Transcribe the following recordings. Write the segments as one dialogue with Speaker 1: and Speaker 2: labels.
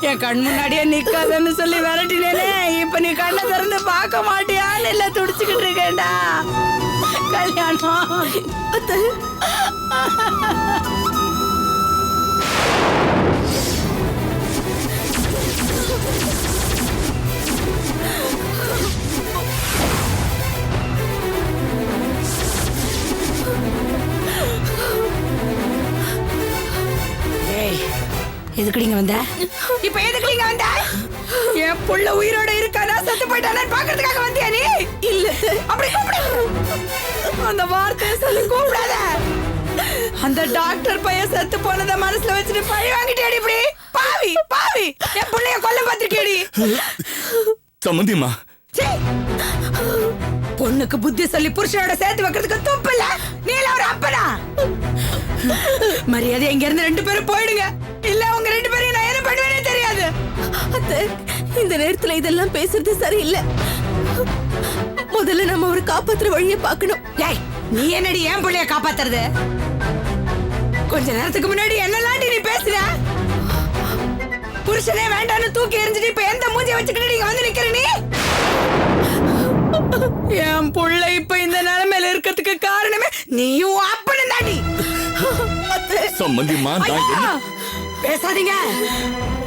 Speaker 1: என் கண் முன்னாடியே நிக்காதன்னு சொல்லி விரட்டினேனே, இப்ப நீ கண்ணை திறந்து பார்க்க மாட்டியான்னு இல்ல துடிச்சுக்கிட்டு இருக்கேன்டா. கல்யாணம் அத்தை. எதுக்கு நீங்க வந்த? இப்ப எதுக்கு நீங்க வந்த? என் புள்ள உயிரோட இருக்கானா செத்து போயிட்டானு பாக்குறதுக்காக வந்தியா நீ? இல்ல அப்படி கூப்பிடு. அந்த வார்த்தையை சொல்லி கூப்பிடாத. அந்த டாக்டர் பையன் செத்து போனத மனசுல வச்சுட்டு பழி வாங்கிட்டேடி இப்படி. பாவி பாவி, என் புள்ளைய கொல்ல பாத்திருக்கேடி.
Speaker 2: சம்மந்தியம்மா,
Speaker 1: பொண்ணுக்கு புத்தி சொல்லி புருஷனோட சேர்த்து வைக்கிறதுக்கு துப்பு இல்ல. நீ எல்லாம் ஒரு அப்பனா? மரியாதை இங்க இருந்து 2 பேரும் போயிடுங்க. இல்ல உங்க 2 பேரையும் நான் என்ன பண்ணுவேனே தெரியாது.
Speaker 3: அத்தை, இந்த நேரத்துல இதெல்லாம் பேசுறது சரியில்லை. முதல்ல நம்ம ஒரு காப்பாத்துற வழியை பார்க்கணும்.
Speaker 1: ஏய், நீ என்னடி என் பிள்ளைய காப்பாத்துறது? கொஞ்ச நேரத்துக்கு முன்னாடி என்னெல்லாம் நீ பேசுற? புருஷனே வேண்டான்னு தூக்கி எறிஞ்சிட்டு இப்ப எந்த மூஞ்சிய வச்சுக்கிட்டு நீங்க வந்து நிக்கிற நீ? என் புள்ள இப்ப இந்த நிலைமையில இருக்கிறதுக்கு காரணமே நீயும் அப்பனும் தாண்டி.
Speaker 2: சம்மந்தியம்மா,
Speaker 1: பேசாதீங்க.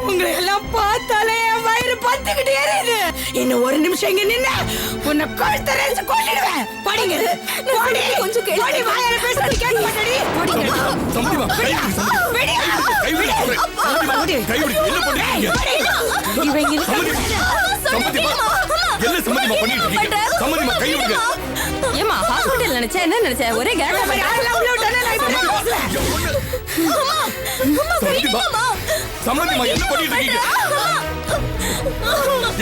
Speaker 1: உங்களை எல்லாம் பார்த்தாலே என் வயிறு பத்துக்கிட்டு எரியுது. இன்னும் ஒரு நிமிஷம் இங்க நின்னு உன்னை கழுத்தை நெரிச்சு கொன்னிடுவேன். படிங்க, போடி. கொஞ்சம் கேளு. போடி, வாயால பேசுறது கேட்க மாட்டேடி. போடிங்க.
Speaker 2: சம்மந்தியம்மா,
Speaker 1: விடு.
Speaker 2: கைவிடு. என்ன பண்றீங்க? சம்மந்தியம்மா, என்ன சம்மந்தியம்மா பண்ணிட்டு இருக்கீங்க? சம்மந்தியம்மா, கைவிடுங்க.
Speaker 3: ஏமா ஹாஸ்பிடல் நினைச்ச என்ன நினைச்ச? ஒரே கேரளா மாதிரி
Speaker 1: யாரெல்லாம் உள்ள விட்டானே நான் இப்ப பேசுறேன்.
Speaker 2: சம்மந்தியம்மா, என்ன பண்ணிட்டு இருக்கீங்க?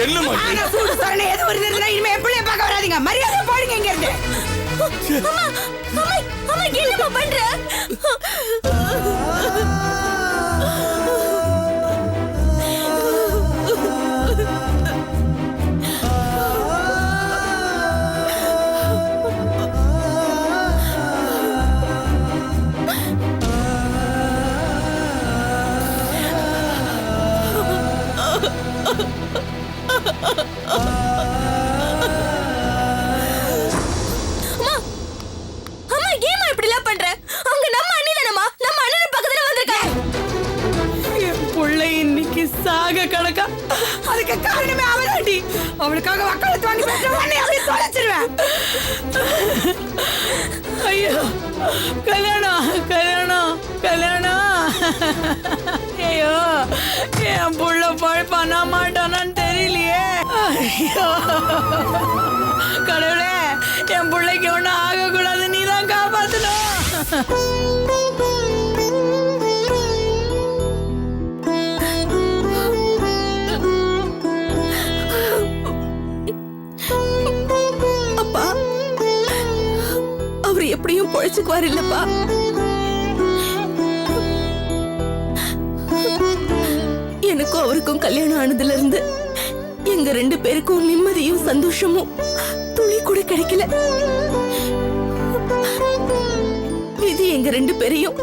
Speaker 2: என்னம்மா
Speaker 1: நான் சூடு சொரணை எது வருதுன்னா இனிமே என் பிள்ளைய பார்க்க வராதீங்க. மரியாதை போடுங்க இங்க இருந்து.
Speaker 3: என்னமா பண்ற?
Speaker 1: சாக கணக்கா அதுக்கு காரணமே அவதாண்டி. அவளுக்காக வக்காலத்து வாங்கி பேசுறவனே அப்படியே தொலைச்சிருவேன். ஐயோ, கல்யாணம் கல்யாணம் கல்யாணம். ஐயோ, என் புள்ள பழப்பானா மாட்டானான்னு தெரியலையே. ஐயோ கடவுளே, என் பிள்ளைக்கு ஒன்னும் ஆகக்கூடாது, நீதான் காப்பாத்தணும்.
Speaker 3: எப்படியும் பொழைச்சுக்குவார் இல்லப்பா. எனக்கும் அவருக்கும் கல்யாணம் ஆனதுல இருந்து எங்க 2 பேருக்கும் நிம்மதியும் சந்தோஷமும் துளி கூட கிடைக்கல. இது எங்க 2 பேரையும்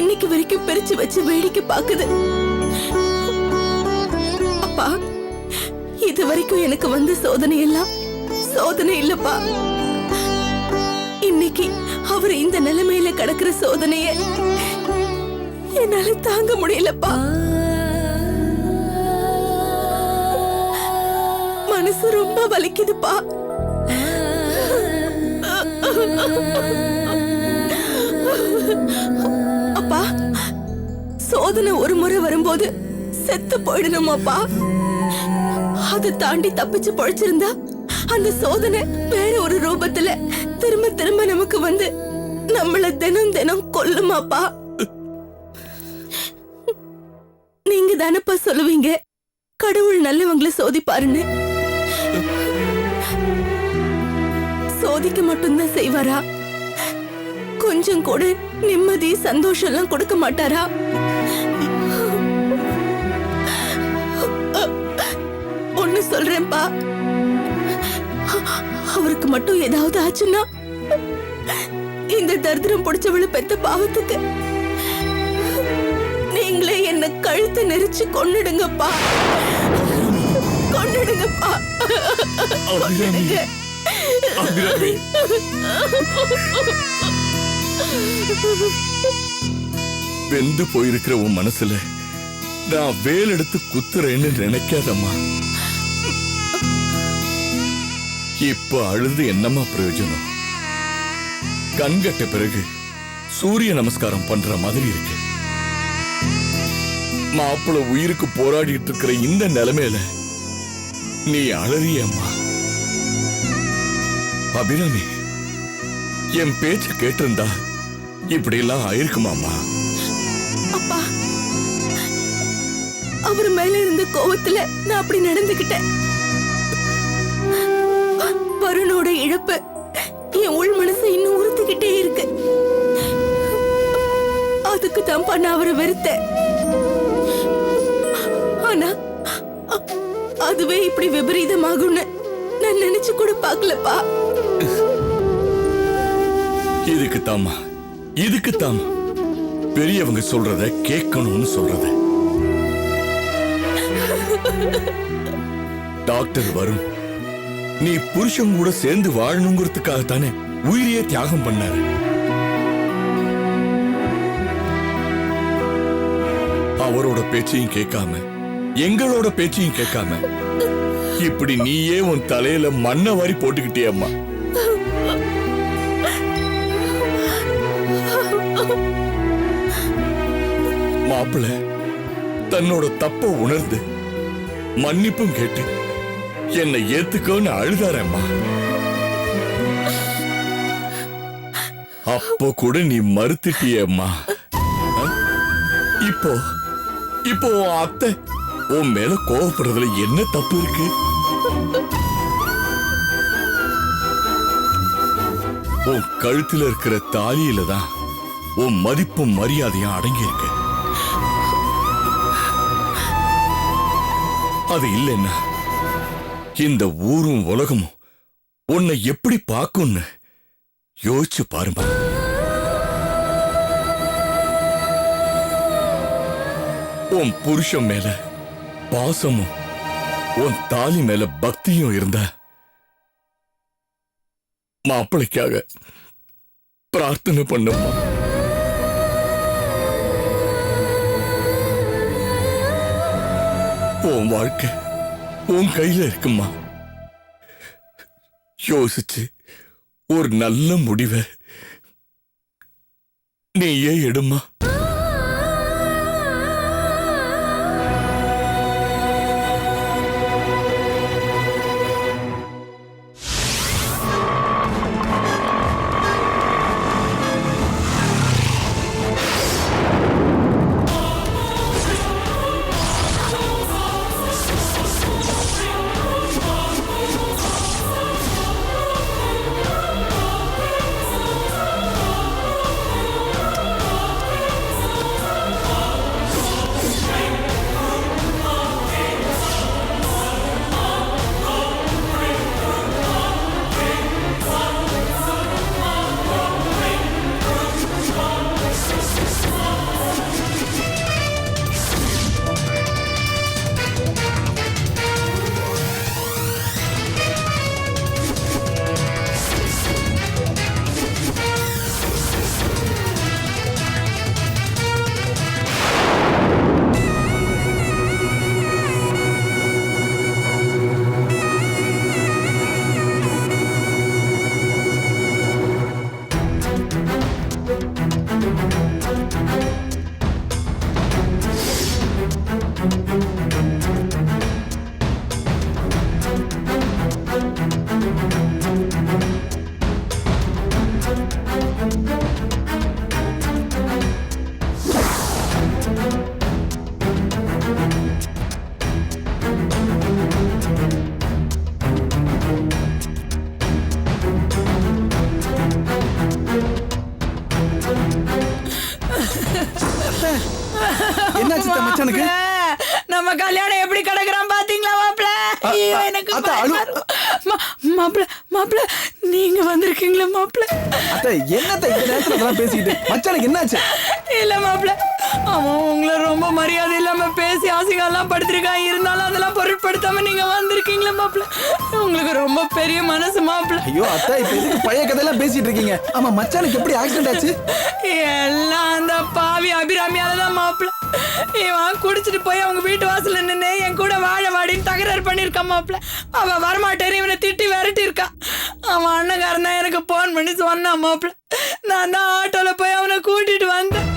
Speaker 3: இன்னைக்கு வரைக்கும் பிரிச்சு வச்சு வேடிக்கை பாக்குது. அப்பா, இது வரைக்கும் எனக்கு வந்த சோதனை எல்லாம் சோதனை இல்லப்பா. இன்னைக்கு அவர் இந்த நிலைமையில கிடக்கிற சோதனைய என்னால தாங்க முடியலப்பா. மனசு ரொம்ப வலிக்குதுப்பா. அப்பா, சோதனை ஒரு முறை வரும்போது செத்து போயிடணுமாப்பா. அதை தாண்டி தப்பிச்சு பொழைச்சிருந்தா அந்த சோதனை வேற ஒரு ரூபத்துல திரும்ப திரும்ப நமக்கு வந்து நம்மள தினம் தினம் கொல்லுமாப்பா. நீங்க தானப்பா சொல்லுவீங்க கடவுள் நல்லவங்களை சோதிப்பாருன்னு. சோதிக்க மட்டும்தான் செய்வாரா? கொஞ்சம் கூட நிம்மதி சந்தோஷம் எல்லாம் கொடுக்க மாட்டாரா? ஒண்ணு சொல்றேன்பா, அவருக்கு மட்டும் ஏதாவது ஆச்சுன்னா இந்த தரித்திரம் பிடிச்சவள பெத்த பாவத்துக்கு நீங்களே என்ன கழுத்தை நெரிச்சு கொன்னுடுங்கப்பா, கொன்னுடுங்கப்பா, கொன்னுடுங்க.
Speaker 2: அபிராமி, வெந்து போயிருக்கிற உன் மனசுல நான் வேல் எடுத்து குத்துறேன்னு நினைக்காதம்மா. இப்ப அழுது என்னம்மா பிரயோஜனம்? கண்கட்ட பிறகு சூரிய நமஸ்காரம் பண்ற மாதிரி இருக்கு. மாப்பிள்ள உயிருக்கு போராடிட்டு இருக்கிற இந்த நிலைமையில நீ அழறியம்மா. அபிராமி, என் பேச்ச கேட்டிருந்தா இப்படி எல்லாம் ஆயிருக்குமாமா?
Speaker 3: அப்பா, அவர் மேல இருந்த கோவத்துல நான் அப்படி நடந்துகிட்டேன். வருணோட இழப்பு என் உள் மனசை இன்னும் உறுத்திக்கிட்டே இருக்கு. அதுக்கு தான் பண்ண அவரை வெறுத்தேன். ஆனா அதுவே இப்படி விபரீதமாகும்னு நான் நினைச்சு கூட பார்க்கலப்பா.
Speaker 2: இதுக்கு தாமா பெரியவங்க சொல்றத கேட்கணும்னு சொல்றது. டாக்டர் வருண் நீ புருஷன் கூட சேர்ந்து வாழணுங்கிறதுக்காக தானே உயிரையே தியாகம் பண்ணாரு. அவரோட பேச்சையும் கேட்காம எங்களோட பேச்சையும் கேட்காம இப்படி நீயே உன் தலையில மண்ணை வாரி போட்டுக்கிட்டே அம்மா. மாப்பிள்ள தன்னோட தப்ப உணர்ந்து மன்னிப்பும் கேட்டு என்னை ஏத்துக்கோன்னு அழுதாரம்மா. அப்போ கூட நீ மறுத்துட்டியம்மா. இப்போ உன் அத்தை உன் மேல கோவப்படுறதுல என்ன தப்பு இருக்கு? உன் கழுத்துல இருக்கிற தாலியில தான் உன் மதிப்பும் மரியாதையும் அடங்கி இருக்கு. அது இல்லைன்னா இந்த ஊரும் உலகமும் உன்னை எப்படி பார்க்கும்னு யோசிச்சு பாருமா. உன் புருஷன் மேல பாசமும் உன் தாலி மேல பக்தியும் இருந்தா மாப்பிளைக்காக பிரார்த்தனை பண்ணுமா. உன் வாழ்க்கை உன் கையில இருக்குமா. யோசிச்சு ஒரு நல்ல முடிவை நீயே எடுமா.
Speaker 4: மச்சானுக்கு
Speaker 1: நம்ம கல்யாணம் எப்படி கிடக்குறான் பாத்தீங்களா மாப்பிள்ள? ஐயோ எனக்கு மாப்பிள்ள மாப்பிள்ள நீங்க வந்திருக்கீங்களா மாப்பிள்ள?
Speaker 4: அத்தை என்னத்த இந்த நேரத்துல இதெல்லாம் பேசிட்டு மச்சானுக்கு என்னாச்சு?
Speaker 1: இல்ல மாப்பிள்ள அவன் உங்களை ரொம்ப மரியாதை இல்லாம பேசி ஆசைகள்லாம் படுத்திருக்கான். இருந்தாலும் அதெல்லாம் பொருட்படுத்தாம நீங்க வந்திருக்கீங்களே மாப்பிள்ள. உங்களுக்கு ரொம்ப பெரிய மனசு மாப்பிள்ள.
Speaker 4: ஐயோ அத்தா, இப்ப எதுக்கு பழைய கதையெல்லாம் பேசிட்டு இருக்கீங்க? ஆமா, மச்சானுக்கு எப்படி ஆக்சிடென்ட் ஆச்சு?
Speaker 1: எல்லாம் அந்த பாவி அபிராமியாலதான் மாப்பிள்ள. இவன் குடிச்சிட்டு போய் அவங்க வீட்டு வாசல்ல நின்று என் கூட வாழ வாடின்னு தகராறு பண்ணிருக்கான் மாப்பிள்ள. அவன் வரமாட்டேன்னு இவனை திட்டி விரட்டி இருக்கான். அவன் அண்ணகாரன் தான் எனக்கு போன் பண்ணி சொன்னான் மாப்பிள்ள. நான் தான் ஆட்டோல போய் அவனை கூட்டிட்டு வந்தேன்.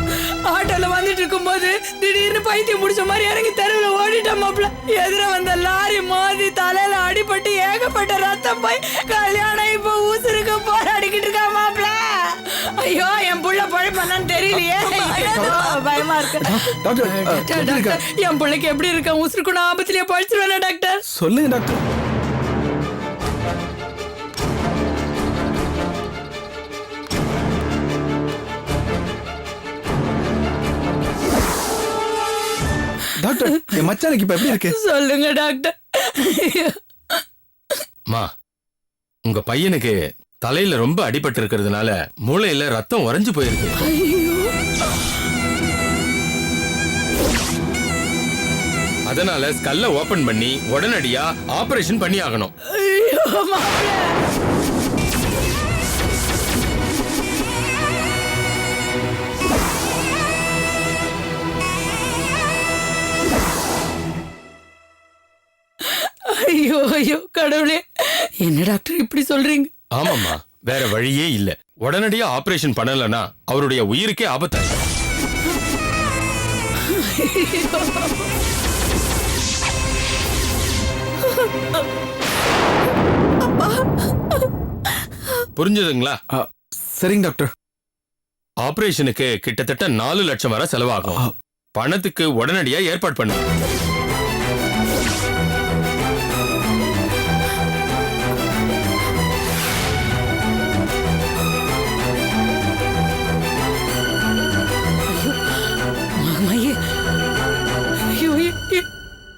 Speaker 1: ஆட்டோல வந்துட்டு இருக்கும்போது திடீர்னு பைத்தியம் முடிச்ச மாதிரி இறங்கி தெருவில் ஓடிட்டான் மாப்பிள்ள. எதிர வந்த லாரி மோதி தலையில அடிபட்டு ஏகப்பட்ட ரத்தம் போய் கல்யாணம் இப்போ ஊசருக்கு போராடிக்கிட்டு இருக்கா மாப்பிள்ள. ஐயோ, என் புள்ள பழைப்பான்னு தெரியலையே. பயமா இருக்கு. டாக்டர், என் பிள்ளைக்கு எப்படி இருக்க? உசுருக்கு ஆபத்திலேயே பழிச்சிருவேனா டாக்டர்?
Speaker 4: சொல்லுங்க டாக்டர். டாக்டர், என் மச்சானுக்கு இப்ப எப்படி இருக்கு?
Speaker 1: சொல்லுங்க டாக்டர்.
Speaker 5: மா, உங்க பையனுக்கு தலையில ரொம்ப அடிபட்டு இருக்கிறதுனால மூளையில ரத்தம் உறைஞ்சு போயிருக்கு. அதனால ஸ்கல்ல ஓபன் பண்ணி உடனடியா ஆபரேஷன் பண்ணி ஆகணும்.
Speaker 1: ஐயோ ஐயோ கடவுளே, என்ன டாக்டர் இப்படி சொல்றீங்க?
Speaker 5: ஆமாம்மா, வேற வழியே இல்ல. உடனடியா ஆபரேஷன் பண்ணலனா அவருடைய உயிருக்கே ஆபத்தாயிடும். புரிஞ்சதுங்களா?
Speaker 4: சரிங்க டாக்டர்.
Speaker 5: ஆபரேஷனுக்கு கிட்டத்தட்ட 4 லட்சம் வரை செலவாகும். பணத்துக்கு உடனடியா ஏற்பாடு பண்ணுங்க.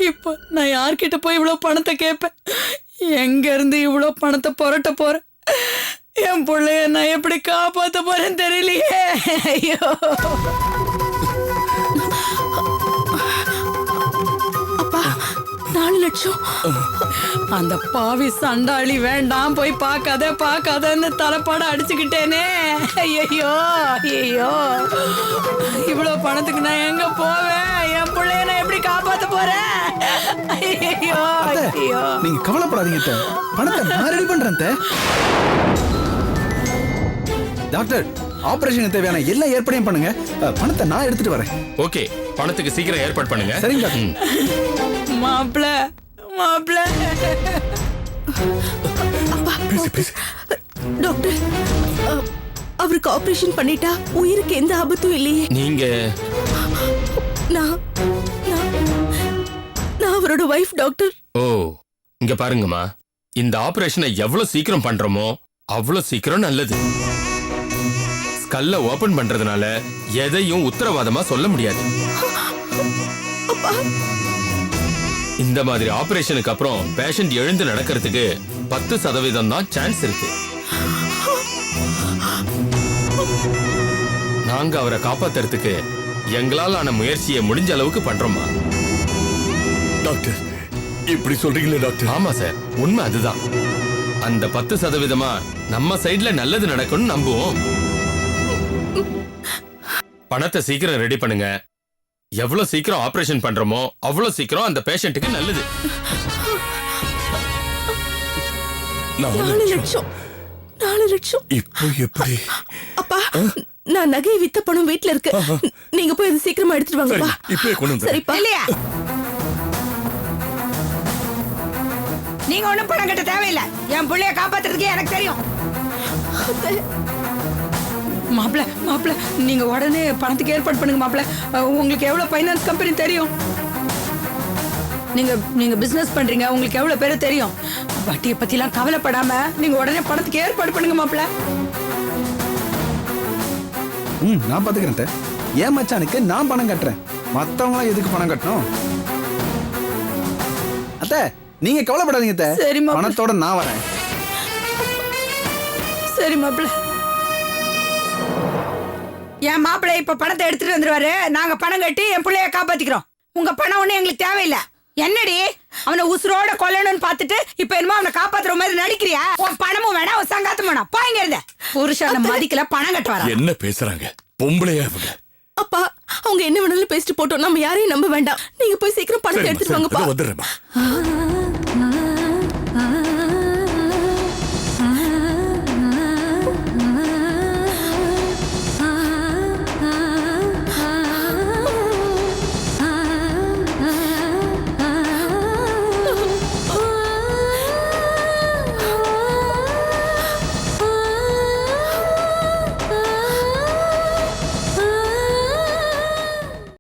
Speaker 1: இப்ப நான் யார்கிட்ட போய் இவ்வளவு பணத்தை கேட்பேன்? எங்க இருந்து இவ்வளவு பணத்தை புரட்ட போறேன்? என் பிள்ளைய நான் எப்படி காப்பாத்த போறேன்னு தெரியலையே. ஐயோ,
Speaker 3: அப்பா 4 லட்சம்.
Speaker 1: அந்த பாவி சண்டாளி வேண்டாம் போய் பார்க்காதன்னு தலைப்பாட அடிச்சுக்கிட்டேனே. ஐயோ ஐயோ, இவ்வளவு பணத்துக்கு நான் எங்க போவேன்? என் பிள்ளைய நான் எப்படி காப்பாத்த போறேன்? ஐயோ ஐயோ.
Speaker 4: நீங்க கவலைப்படாதீங்க அத்தை. பணத்தை நான் ரெடி பண்றேன் அத்தை. டாக்டர், ஆபரேஷனுக்கு தேவையான எல்லா ஏற்பாடையும் பண்ணுங்க. பணத்தை நான் எடுத்துட்டு வரேன்.
Speaker 5: ஓகே, பணத்துக்கு சீக்கிரம் ஏற்பாடு பண்ணுங்க.
Speaker 4: சரிங்க டாக்டர்.
Speaker 1: மாப்ள மாப்ள.
Speaker 3: டாக்டர், அவருக்கு ஆபரேஷன் பண்ணிட்டா உயிருக்கு எந்த ஆபத்தும் இல்லையே.
Speaker 5: நீங்க
Speaker 3: நான் அவரோட வைஃப் டாக்டர்.
Speaker 5: ஓ, இங்க பாருங்கம்மா, இந்த ஆபரேஷனை எவ்வளவு சீக்கிரம் பண்றோமோ அவ்வளவு சீக்கிரம் நல்லது. ஸ்கல்ல ஓபன் பண்றதுனால எதையும் உத்தரவாதமா சொல்ல முடியாது. இந்த மாதிரி ஆபரேஷனுக்கு அப்புறம் பேஷண்ட் எழுந்து நடக்கிறதுக்கு 10% தான் சான்ஸ் இருக்கு. நாங்க அவரை காப்பாத்துறதுக்கு எங்களால் ஆன முயற்சியை முடிஞ்ச அளவுக்கு பண்றோமா.
Speaker 2: டாக்டர், இப்படி சொல்றீங்களே டாக்டர்?
Speaker 5: ஆமா சார், உண்மை அதுதான். அந்த 10% நம்ம சைடுல நல்லது நடக்கும்னு நம்புவோம். பணத்தை சீக்கிரம் ரெடி பண்ணுங்க. எவ்வளவு சீக்கிரம் ஆபரேஷன் பண்றோமோ அவ்வளவு சீக்கிரம் அந்த பேஷண்ட்டுக்கு நல்லது.
Speaker 3: 4 லட்சம். 4 லட்சம்.
Speaker 2: இப்போ எப்படி?
Speaker 3: அப்பா, நான் நகையை வித்த பணம் வீட்ல இருக்கு. நீங்க போய் அது சீக்கிரமா எடுத்துட்டு வாங்கப்பா.
Speaker 2: இப்பவே கொண்டு வந்து.
Speaker 3: சரிப்பா.
Speaker 1: இல்லையா, நீங்க ஒண்ணும் பணம் கட்ட தேவையில்லை. என் பிள்ளைய காப்பாத்துறதுக்கு எனக்கு தெரியும். மாப்பிள்ள, நீங்க உடனே பணத்துக்கு ஏற்பாடு பண்ணுங்க மாப்பிள்ள. உங்களுக்கு எவ்வளவு ஃபைனான்ஸ் கம்பெனி தெரியும்? நீங்க பிசினஸ் பண்றீங்க, உங்களுக்கு எவ்வளவு பேரு தெரியும்? வட்டியை பத்தி எல்லாம் கவலைப்படாம நீங்க உடனே பணத்துக்கு ஏற்பாடு பண்ணுங்க மாப்பிள்ள.
Speaker 4: நான் பாத்துக்கிறேன் அத்தை. ஏன் மச்சானுக்கு நான் பணம் கட்டுறேன். மத்தவங்க எதுக்கு பணம் கட்டணும்? அத்தை, நீங்க கவலைப்படாதீங்க அத்தை.
Speaker 1: சரி மாப்பிள்ள.
Speaker 4: பணத்தோட நான் வரேன்.
Speaker 1: சரி மாப்பிள்ள. என் மாப்பிள்ளை இப்ப பணத்தை எடுத்துட்டு வந்துருவாரு. நாங்க பணம் கட்டி என் பிள்ளைய காப்பாத்திக்கிறோம். உங்க பணம் ஒண்ணு எங்களுக்கு தேவையில்லை. என்னடி அவனை உசுரோட கொல்லணும்னு பாத்துட்டு இப்ப என்னமோ அவனை காப்பாத்துற மாதிரி நடிக்கிறியா? உன் பணமும் வேணாம், உன் சங்காத்தம் வேணாம். போய்ங்க இருந்த புருஷன மதிக்கல, பணம் கட்டுவாரா?
Speaker 2: என்ன பேசுறாங்க பொம்பளையா அவங்க?
Speaker 3: அப்பா அவங்க என்ன வேணாலும் பேசிட்டு போட்டோம், நம்ம யாரையும் நம்ப வேண்டாம். நீங்க போய் சீக்கிரம் பணத்தை எடுத்துட்டு வாங்கப்பா.
Speaker 2: வந்துடுறேம்மா.